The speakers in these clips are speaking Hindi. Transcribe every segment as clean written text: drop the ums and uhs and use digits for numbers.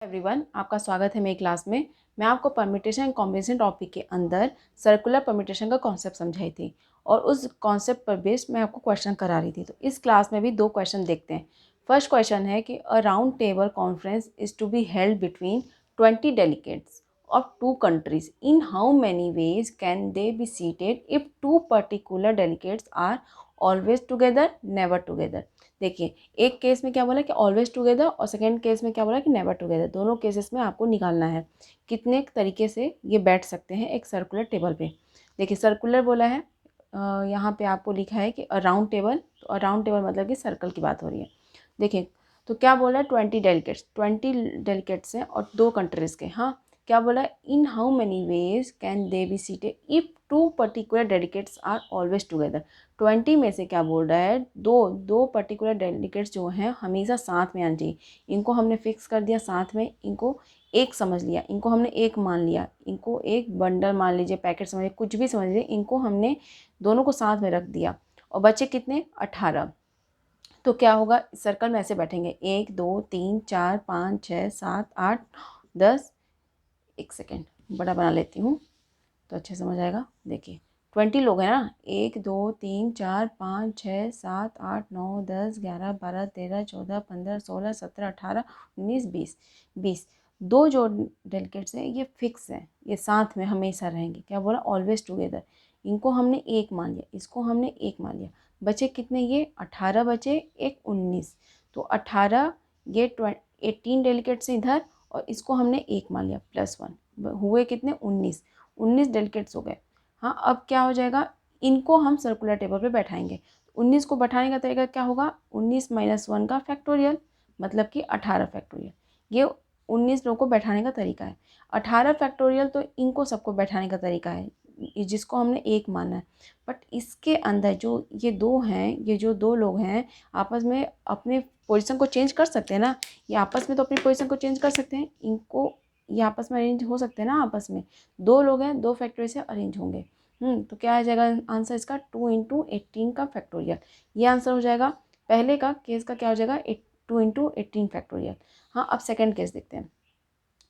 एवरीवन, आपका स्वागत है मेरी क्लास में। मैं आपको परम्यूटेशन एंड कॉम्बिनेशन टॉपिक के अंदर सर्कुलर परम्यूटेशन का कॉन्सेप्ट समझाई थी और उस कॉन्सेप्ट पर बेस्ड मैं आपको क्वेश्चन करा रही थी। तो इस क्लास में भी दो क्वेश्चन देखते हैं। फर्स्ट क्वेश्चन है कि a round table conference is to be held between 20 delegates of two countries. In how many ways can they be seated if two particular delegates are always together, never together. देखिए, एक केस में क्या बोला कि ऑलवेज टुगेदर और सेकंड केस में क्या बोला कि नेवर टुगेदर। दोनों केसेस में आपको निकालना है कितने तरीके से ये बैठ सकते हैं एक सर्कुलर टेबल पे। देखिए, सर्कुलर बोला है, यहाँ पे आपको लिखा है कि अ राउंड टेबल। तो अ राउंड टेबल मतलब कि सर्कल की बात हो रही है। देखिए, तो क्या बोला है 20 डेलीगेट्स हैं और दो कंट्रीज़ के। हाँ, क्या बोला है in how many ways can they be seated if two particular delegates are always together. 20 में से क्या बोल रहा है, दो दो पर्टिकुलर डेलीगेट्स जो हैं हमेशा साथ में आना चाहिए। इनको हमने फिक्स कर दिया साथ में, इनको एक समझ लिया, इनको हमने एक मान लिया, इनको एक बंडल मान लीजिए, पैकेट समझिए, कुछ भी समझ लीजिए, इनको हमने दोनों को साथ में रख दिया और बचे कितने 18। तो क्या होगा, सर्कल में ऐसे बैठेंगे 1 2 3 4 5 6 7 8 10। एक सेकेंड बड़ा बना लेती हूँ तो अच्छे समझ आएगा। देखिए, 20 लोग हैं ना, 1 2 3 4 5 6 7 8 9 10 11 12 13 14 15 16 17 18 19 20 20। दो जो डेलीगेट्स हैं ये फिक्स हैं, ये साथ में हमेशा रहेंगे। क्या बोला, ऑलवेज टुगेदर। इनको हमने एक मान लिया, इसको हमने एक मान लिया। बचे कितने, ये 18 बचे, एक 19। तो 18, ये 18 डेलीगेट्स इधर और इसको हमने एक मान लिया +1, हुए कितने 19। 19 डेलीगेट्स हो गए। हाँ, अब क्या हो जाएगा, इनको हम सर्कुलर टेबल पे बैठाएंगे। 19 को बैठाने का तरीका क्या होगा, 19 - 1 का फैक्टोरियल, मतलब कि 18 फैक्टोरियल। ये 19 लोगों को बैठाने का तरीका है। 18 फैक्टोरियल तो इनको सबको बैठाने का तरीका है, जिसको हमने एक माना है। बट इसके अंदर जो ये दो हैं, ये जो दो लोग हैं आपस में अपने पोजीशन को चेंज कर सकते हैं ना। ये आपस में तो अपनी पोजीशन को चेंज कर सकते हैं, इनको ये आपस में अरेंज हो सकते हैं ना। आपस में दो लोग हैं, दो फैक्टोरियल से अरेंज होंगे। तो क्या आ जाएगा आंसर इसका, 2 × 18 का फैक्टोरियल। ये आंसर हो जाएगा। पहले का केस का क्या हो जाएगा, 2 × 18 फैक्टोरियल। हाँ, अब सेकंड केस देखते हैं,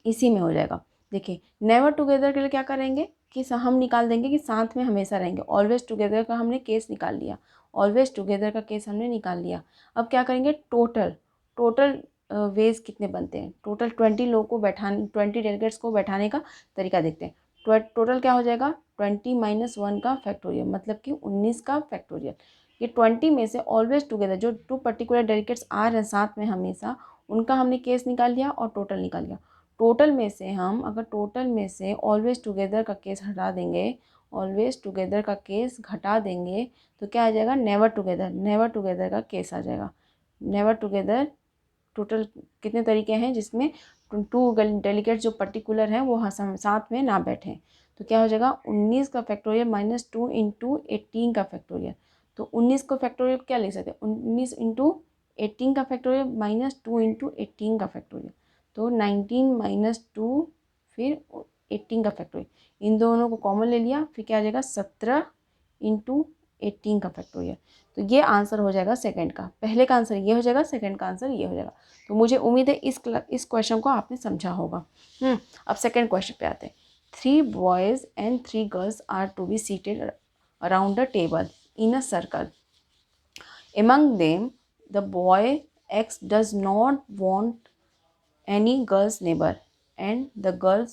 इसी में हो जाएगा। देखिए, नेवर टुगेदर के लिए क्या करेंगे कि हम निकाल देंगे कि साथ में हमेशा रहेंगे। ऑलवेज टुगेदर का हमने केस निकाल लिया, ऑलवेज टुगेदर का केस हमने निकाल लिया। अब क्या करेंगे, टोटल टोटल वेज कितने बनते हैं। टोटल 20 लोगों को बैठाने, 20 डेलीगेट्स को बैठाने का तरीका देखते हैं। टोटल क्या हो जाएगा, 20 - 1 का फैक्टोरियल, मतलब कि 19 का फैक्टोरियल। ये 20 में से ऑलवेज टुगेदर जो टू पर्टिकुलर डेलीगेट्स आ रहे हैं साथ में हमेशा, उनका हमने केस निकाल लिया और टोटल निकाल लिया। टोटल में से हम अगर टोटल में से ऑलवेज टुगेदर का केस हटा देंगे, ऑलवेज टुगेदर का केस घटा देंगे, तो क्या आ जाएगा, नेवर टुगेदर। नेवर टुगेदर का केस आ जाएगा। नेवर टुगेदर टोटल कितने तरीके हैं जिसमें टू डेलीगेट्स जो पर्टिकुलर हैं वो साथ में ना बैठें। तो क्या हो जाएगा, 19 का फैक्टोरियल -2 × 18 का फैक्टोरियल। तो 19 को फैक्टोरियल क्या लिख सकते हैं, 19 × 18 का फैक्टोरियल -2 × 18 का फैक्टोरियल। तो 19 - 2 फिर 18 का फैक्टोरियल, इन दोनों को कॉमन ले लिया, फिर क्या आ जाएगा 17 × 18 का फैक्टोरियल। तो ये आंसर हो जाएगा सेकंड का। पहले का आंसर ये हो जाएगा, सेकंड का आंसर ये हो जाएगा। तो मुझे उम्मीद है इस क्वेश्चन को आपने समझा होगा। अब सेकंड क्वेश्चन पे आते हैं। 3 boys and 3 girls are to be seated around the table in a circle. Among them, the boy X does not want any girl's neighbor, and the girl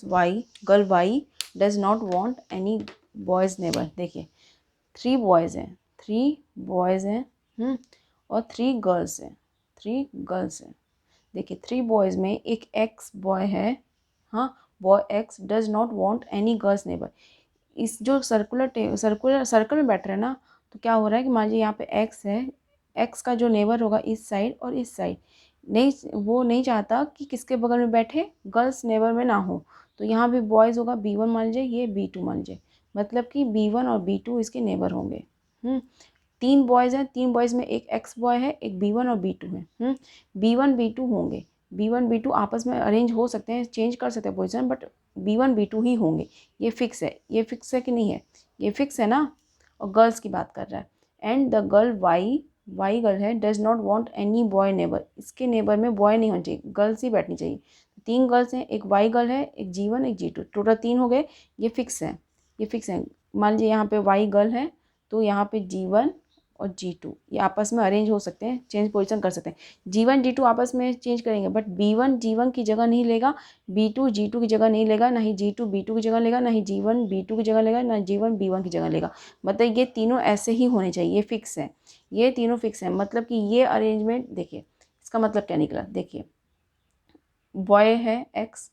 Y does not want any boy's neighbor। देखिए, 3 बॉयज़ हैं, 3 बॉयज़ हैं और 3 गर्ल्स हैं, 3 गर्ल्स हैं। देखिए, 3 बॉयज़ में एक एक्स बॉय है। हाँ, boy x does not want any girls neighbour. इस जो सर्कल में बैठ रहे हैं ना, तो क्या हो रहा है कि मान लीजिए यहाँ पे एक्स है, एक्स का जो नेबर होगा इस साइड और इस साइड, नहीं, वो नहीं चाहता कि किसके बगल में बैठे, गर्ल्स नेबर में ना हो। तो यहाँ भी बॉयज़ होगा, B1 मान लीजिए, ये B2 मान लीजिए, मतलब कि B1 और B2 इसके नेबर होंगे। 3 बॉयज़ हैं, 3 बॉयज़ में एक एक्स बॉय है, एक B1 और B2 है। B1 B2 होंगे, B1 B2 आपस में अरेंज हो सकते हैं, चेंज कर सकते हैं पोजीशन, बट B1 B2 ही होंगे। ये फिक्स है, ये फिक्स है कि नहीं है, ये फिक्स है ना। और गर्ल्स की बात कर रहा है। And the girl Y girl है, does not want any boy neighbour, इसके नेबर में बॉय नहीं होना चाहिए, गर्ल्स ही बैठनी चाहिए। 3 गर्ल्स हैं, एक वाई गर्ल है, एक G1 एक G2, टोटल 3 हो गए। ये फिक्स है, ये फिक्स है। मान लीजिए यहाँ पे वाई गर्ल है तो यहाँ पे G1 और G2 ये आपस में अरेंज हो सकते हैं, चेंज पोजीशन कर सकते हैं। G1 G2 आपस में चेंज करेंगे, बट B1 G1 की जगह नहीं लेगा, B2 G2 की जगह नहीं लेगा, ना ही G2 B2 की जगह लेगा, ना ही G1 B2 की जगह लेगा, ना G1 B1 की जगह लेगा। मतलब ये तीनों ऐसे ही होने चाहिए, ये फिक्स है, ये तीनों फिक्स है। मतलब कि ये अरेंजमेंट देखिए, इसका मतलब क्या निकला, देखिए बॉय है X,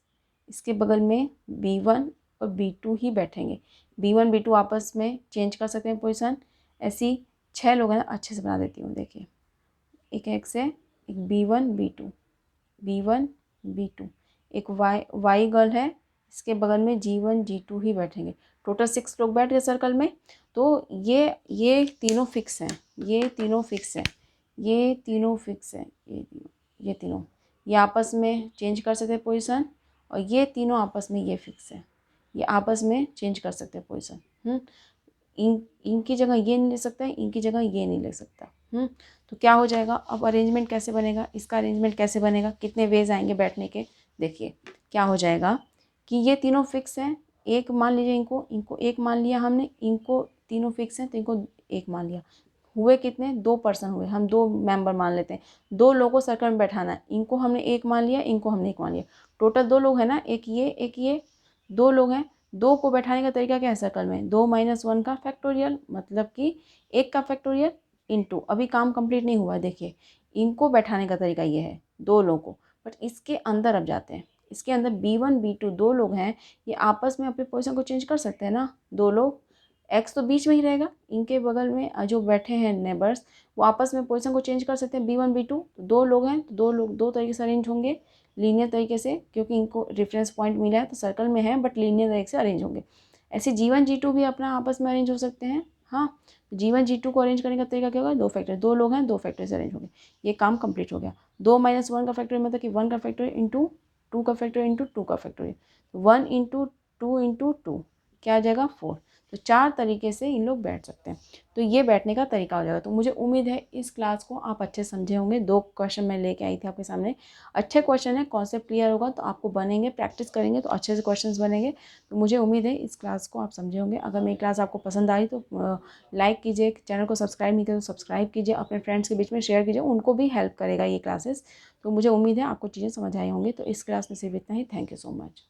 इसके बगल में B1 और B2 ही बैठेंगे। B1 B2 आपस में चेंज कर सकते हैं पोजीशन। ऐसी 6 लोग हैं, अच्छे से बना देती हूँ। देखिए एक X है, एक B1 B2, B1 B2, एक वाई गर्ल है, इसके बगल में G1 G2 ही बैठेंगे। टोटल 6 लोग बैठ गए सर्कल में। तो ये तीनों फिक्स हैं, ये तीनों फिक्स हैं, ये तीनों फिक्स हैं, ये तीनों ये आपस में चेंज कर सकते हैं पोजीशन, और ये तीनों आपस में ये फिक्स है, ये आपस में चेंज कर सकते हैं पोजीशन। इनकी जगह ये नहीं ले सकता है, इनकी जगह ये नहीं ले सकता। तो क्या हो जाएगा, अब अरेंजमेंट कैसे बनेगा, इसका अरेंजमेंट कैसे बनेगा, कितने वेज आएंगे बैठने के। देखिए क्या हो जाएगा कि ये तीनों फिक्स हैं, एक मान लीजिए इनको इनको एक मान लिया हमने, इनको तीनों फिक्स हैं तो इनको एक मान लिया। हुए कितने, 2 पर्सन हुए, हम 2 मेंबर मान लेते हैं। 2 लोगों को सर्कल में बैठाना है, इनको हमने एक मान लिया, इनको हमने एक मान लिया। टोटल 2 लोग हैं ना, एक ये 2 लोग हैं। 2 को बैठाने का तरीका क्या है सर्कल में, 2 - 1 का फैक्टोरियल, मतलब कि 1 का फैक्टोरियल इंटू, अभी काम कंप्लीट नहीं हुआ है। देखिए इनको बैठाने का तरीका ये है 2 लोगों को, बट इसके अंदर अब जाते हैं। इसके अंदर B1 B2 2 लोग हैं, ये आपस में अपनी पोजीशन को चेंज कर सकते हैं ना। 2 लोग, X तो बीच में ही रहेगा, इनके बगल में जो बैठे हैं नेबर्स वो आपस में पोजीशन को चेंज कर सकते हैं। B1 B2 तो 2 लोग हैं, तो 2 लोग 2 तरीके से अरेंज होंगे, लीनियर तरीके से, क्योंकि इनको रेफरेंस पॉइंट मिला है तो सर्कल में है, बट लीनियर तरीके से अरेंज होंगे। ऐसे G1 G2 भी अपना आपस में अरेंज हो सकते हैं। हाँ, G1 G2 को अरेंज करने का तरीका क्या होगा, 2 फैक्टर, 2 लोग हैं 2 फैक्टर से अरेंज होंगे। ये काम कंप्लीट हो गया। 2 - 1 का फैक्टर मतलब कि 1 का फैक्टर इंटू 2 का फैक्टर इंटू 2 का फैक्टर, 1 इंटू 2 इंटू 2 क्या आ जाएगा 4। तो 4 तरीके से इन लोग बैठ सकते हैं। तो ये बैठने का तरीका हो जाएगा। तो मुझे उम्मीद है इस क्लास को आप अच्छे समझे होंगे। 2 क्वेश्चन मैं लेके आई थी आपके सामने, अच्छे क्वेश्चन है, कॉन्सेप्ट क्लियर होगा तो आपको बनेंगे, प्रैक्टिस करेंगे तो अच्छे से क्वेश्चंस बनेंगे। तो मुझे उम्मीद है इस क्लास को आप समझे होंगे। अगर मेरी क्लास आपको पसंद आई तो लाइक कीजिए, चैनल को सब्सक्राइब नहीं किया तो सब्सक्राइब कीजिए, अपने फ्रेंड्स के बीच में शेयर कीजिए, उनको भी हेल्प करेगा ये क्लासेस। तो मुझे उम्मीद है आपको चीज़ें समझ आई होंगी। तो इस क्लास में सिर्फ इतना ही। Thank you so much.